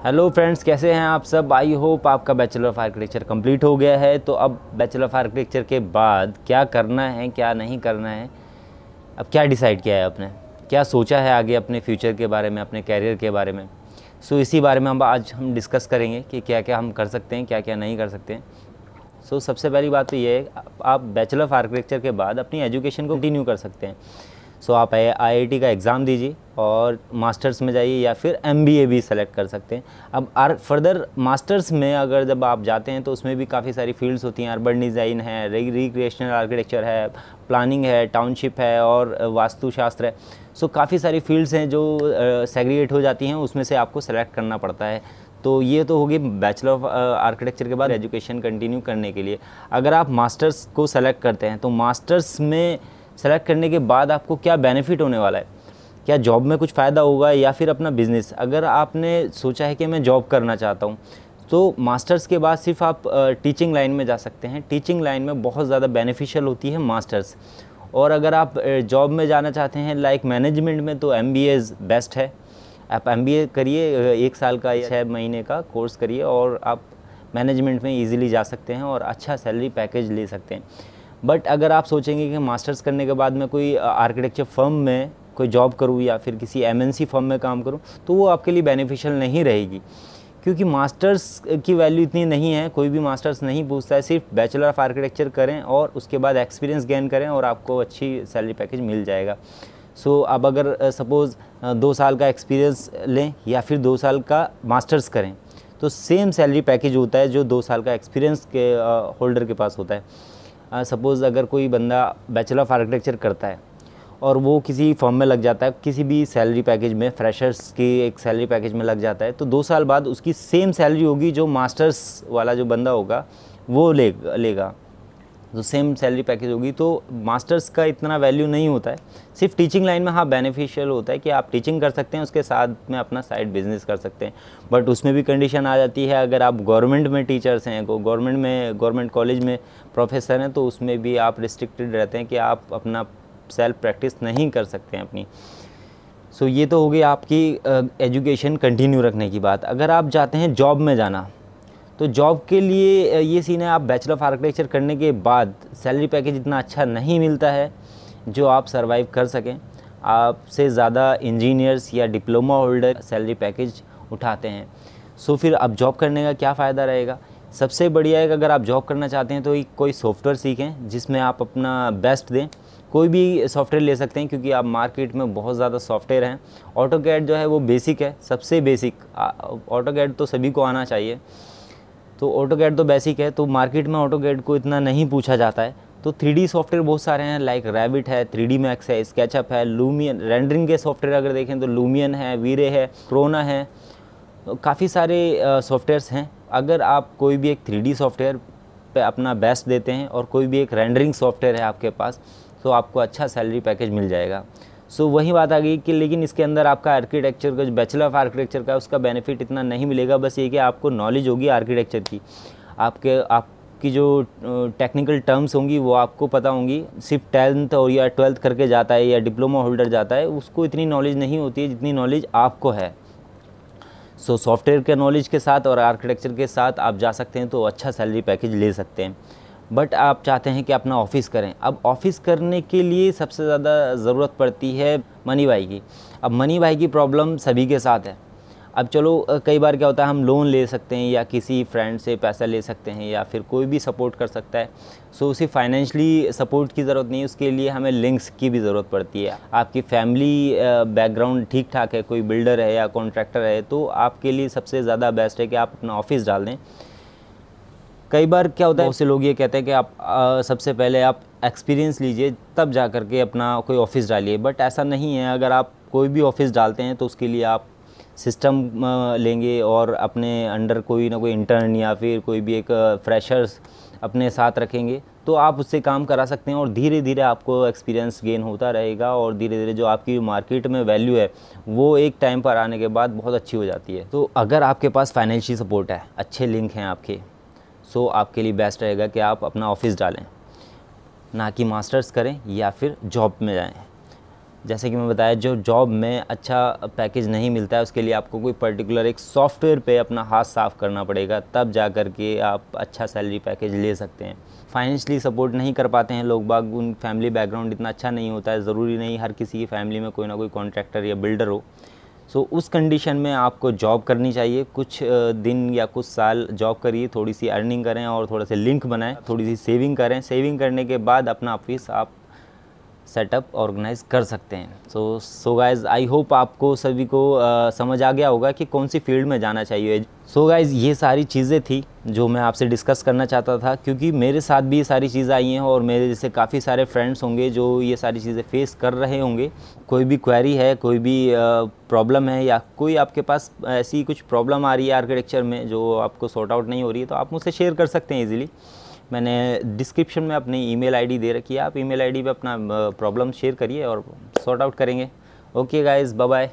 Hello friends, कैसे हैं आप सब। आई होप आपका बैचलर ऑफ आर्किटेक्चर कंप्लीट हो गया है। तो अब बैचलर ऑफ आर्किटेक्चर के बाद क्या करना है, क्या नहीं करना है, अब क्या डिसाइड किया है आपने, क्या सोचा है आगे अपने फ्यूचर के बारे में, अपने कैरियर के बारे में। सो इसी बारे में आज हम डिस्कस करेंगे कि क्या क्या हम कर सकते हैं, क्या क्या नहीं कर सकते हैं। सो सबसे पहली बात तो ये है, आप बैचलर ऑफ आर्किटेक्चर के बाद अपनी एजुकेशन को कंटिन्यू कर सकते हैं। सो आप IIT का एग्ज़ाम दीजिए और मास्टर्स में जाइए या फिर MBA भी सेलेक्ट कर सकते हैं। अब फर्दर मास्टर्स में अगर जब आप जाते हैं तो उसमें भी काफ़ी सारी फील्ड्स होती हैं। अर्बन डिज़ाइन है, रिक्रिएशनल आर्किटेक्चर है, प्लानिंग है, टाउनशिप है और वास्तुशास्त्र है। सो काफ़ी सारी फील्ड्स हैं जो सेग्रीगेट हो जाती हैं, उसमें से आपको सेलेक्ट करना पड़ता है। तो ये तो होगी बैचलर ऑफ आर्किटेक्चर के बाद एजुकेशन कंटिन्यू करने के लिए। अगर आप मास्टर्स को सेलेक्ट करते हैं तो मास्टर्स में सेलेक्ट करने के बाद आपको क्या बेनिफिट होने वाला है, क्या जॉब में कुछ फ़ायदा होगा या फिर अपना बिज़नेस। अगर आपने सोचा है कि मैं जॉब करना चाहता हूँ तो मास्टर्स के बाद सिर्फ आप टीचिंग लाइन में जा सकते हैं। टीचिंग लाइन में बहुत ज़्यादा बेनिफिशियल होती है मास्टर्स। और अगर आप जॉब में जाना चाहते हैं लाइक मैनेजमेंट में तो MBA बेस्ट है। आप MBA करिए, 1 साल का या 6 महीने का कोर्स करिए और आप मैनेजमेंट में ईजिली जा सकते हैं और अच्छा सैलरी पैकेज ले सकते हैं। बट अगर आप सोचेंगे कि मास्टर्स करने के बाद मैं कोई आर्किटेक्चर फर्म में कोई जॉब करूं या फिर किसी MNC फर्म में काम करूं तो वो आपके लिए बेनिफिशियल नहीं रहेगी, क्योंकि मास्टर्स की वैल्यू इतनी नहीं है। कोई भी मास्टर्स नहीं पूछता है, सिर्फ बैचलर ऑफ आर्किटेक्चर करें और उसके बाद एक्सपीरियंस गेन करें और आपको अच्छी सैलरी पैकेज मिल जाएगा। सो अब अगर सपोज़ 2 साल का एक्सपीरियंस लें या फिर 2 साल का मास्टर्स करें तो सेम सैलरी पैकेज होता है जो 2 साल का एक्सपीरियंस के होल्डर के पास होता है। सपोज़ अगर कोई बंदा बैचलर ऑफ आर्किटेक्चर करता है और वो किसी फर्म में लग जाता है, किसी भी सैलरी पैकेज में, फ्रेशर्स की एक सैलरी पैकेज में लग जाता है, तो 2 साल बाद उसकी सेम सैलरी होगी जो मास्टर्स वाला जो बंदा होगा वो लेगा। तो सेम सैलरी पैकेज होगी। तो मास्टर्स का इतना वैल्यू नहीं होता है। सिर्फ टीचिंग लाइन में हाँ बेनिफिशियल होता है कि आप टीचिंग कर सकते हैं, उसके साथ में अपना साइड बिजनेस कर सकते हैं। बट उसमें भी कंडीशन आ जाती है, अगर आप गवर्नमेंट में टीचर्स हैं, गवर्नमेंट कॉलेज में प्रोफेसर हैं, तो उसमें भी आप रिस्ट्रिक्टेड रहते हैं कि आप अपना सेल्फ प्रैक्टिस नहीं कर सकते हैं अपनी। सो ये तो हो गई आपकी एजुकेशन कंटिन्यू रखने की बात। अगर आप चाहते हैं जॉब में जाना तो जॉब के लिए ये सीन है, आप बैचलर ऑफ आर्किटेक्चर करने के बाद सैलरी पैकेज इतना अच्छा नहीं मिलता है जो आप सरवाइव कर सकें। आपसे ज़्यादा इंजीनियर्स या डिप्लोमा होल्डर सैलरी पैकेज उठाते हैं। सो फिर अब जॉब करने का क्या फ़ायदा रहेगा। सबसे बढ़िया है कि अगर आप जॉब करना चाहते हैं तो कोई सॉफ्टवेयर सीखें जिसमें आप अपना बेस्ट दें। कोई भी सॉफ्टवेयर ले सकते हैं क्योंकि आप मार्केट में बहुत ज़्यादा सॉफ्टवेयर हैं। ऑटोकैड जो है वो बेसिक है, सबसे बेसिक। ऑटोकैड तो सभी को आना चाहिए। तो ऑटोकैड तो बेसिक है, तो मार्केट में ऑटोकैड को इतना नहीं पूछा जाता है। तो 3D सॉफ्टवेयर बहुत सारे हैं, लाइक रैबिट है, 3D मैक्स है, स्केचअप है, लूमियन। रेंडरिंग के सॉफ्टवेयर अगर देखें तो लूमियन है, वीरे है, क्रोना है, तो काफ़ी सारे सॉफ्टवेयर्स हैं। अगर आप कोई भी एक 3D सॉफ्टवेयर पे अपना बेस्ट देते हैं और कोई भी एक रेंडरिंग सॉफ्टवेयर है आपके पास, तो आपको अच्छा सैलरी पैकेज मिल जाएगा। सो वही बात आ गई कि लेकिन इसके अंदर आपका आर्किटेक्चर का जो बैचलर ऑफ आर्किटेक्चर का उसका बेनिफिट इतना नहीं मिलेगा। बस ये कि आपको नॉलेज होगी आर्किटेक्चर की, आपकी जो टेक्निकल टर्म्स होंगी वो आपको पता होंगी। सिर्फ 10th और या 12th करके जाता है या डिप्लोमा होल्डर जाता है, उसको इतनी नॉलेज नहीं होती है जितनी नॉलेज आपको है। सो सॉफ्टवेयर के नॉलेज के साथ और आर्किटेक्चर के साथ आप जा सकते हैं तो अच्छा सैलरी पैकेज ले सकते हैं। बट आप चाहते हैं कि अपना ऑफ़िस करें। अब ऑफ़िस करने के लिए सबसे ज़्यादा ज़रूरत पड़ती है मनी भाई की। अब मनी भाई की प्रॉब्लम सभी के साथ है। अब चलो कई बार क्या होता है, हम लोन ले सकते हैं या किसी फ्रेंड से पैसा ले सकते हैं या फिर कोई भी सपोर्ट कर सकता है। सो उसी फाइनेंशली सपोर्ट की ज़रूरत नहीं है, उसके लिए हमें लिंक्स की भी ज़रूरत पड़ती है। आपकी फैमिली बैकग्राउंड ठीक ठाक है, कोई बिल्डर है या कॉन्ट्रैक्टर है, तो आपके लिए सबसे ज़्यादा बेस्ट है कि आप अपना ऑफ़िस डाल दें। कई बार क्या होता है, बहुत से लोग ये कहते हैं कि आप सबसे पहले आप एक्सपीरियंस लीजिए तब जा कर के अपना कोई ऑफ़िस डालिए। बट ऐसा नहीं है। अगर आप कोई भी ऑफ़िस डालते हैं तो उसके लिए आप सिस्टम लेंगे और अपने अंडर कोई ना कोई इंटर्न या फिर कोई भी एक फ्रेशर्स अपने साथ रखेंगे तो आप उससे काम करा सकते हैं और धीरे धीरे आपको एक्सपीरियंस गेन होता रहेगा और धीरे धीरे जो आपकी मार्केट में वैल्यू है वो एक टाइम पर आने के बाद बहुत अच्छी हो जाती है। तो अगर आपके पास फाइनेंशियल सपोर्ट है, अच्छे लिंक हैं आपके, सो आपके लिए बेस्ट रहेगा कि आप अपना ऑफ़िस डालें, ना कि मास्टर्स करें या फिर जॉब में जाएं। जैसे कि मैं बताया, जो जॉब में अच्छा पैकेज नहीं मिलता है उसके लिए आपको कोई पर्टिकुलर एक सॉफ्टवेयर पे अपना हाथ साफ़ करना पड़ेगा, तब जा कर के आप अच्छा सैलरी पैकेज ले सकते हैं। फाइनेंशियली सपोर्ट नहीं कर पाते हैं लोग बाग, उन फैमिली बैकग्राउंड इतना अच्छा नहीं होता है, ज़रूरी नहीं हर किसी की फैमिली में कोई ना कोई कॉन्ट्रैक्टर या बिल्डर हो। सो उस कंडीशन में आपको जॉब करनी चाहिए, कुछ दिन या कुछ साल जॉब करिए, थोड़ी सी अर्निंग करें और थोड़ा सा लिंक बनाएं, थोड़ी सी सेविंग करें। सेविंग करने के बाद अपना ऑफिस आप सेटअप ऑर्गेनाइज कर सकते हैं। सो गाइज़, आई होप आपको सभी को समझ आ गया होगा कि कौन सी फील्ड में जाना चाहिए। सो गाइज़, ये सारी चीज़ें थी जो मैं आपसे डिस्कस करना चाहता था, क्योंकि मेरे साथ भी ये सारी चीज़ें आई हैं और मेरे जैसे काफ़ी सारे फ्रेंड्स होंगे जो ये सारी चीज़ें फेस कर रहे होंगे। कोई भी क्वेरी है, कोई भी प्रॉब्लम है, या कोई आपके पास ऐसी कुछ प्रॉब्लम आ रही है आर्किटेक्चर में जो आपको सॉर्ट आउट नहीं हो रही है, तो आप मुझसे शेयर कर सकते हैं ईज़िली। मैंने डिस्क्रिप्शन में अपनी ईमेल आईडी दे रखी है, आप ईमेल आईडी पे अपना प्रॉब्लम शेयर करिए और सॉर्ट आउट करेंगे। Okay guys, bye bye.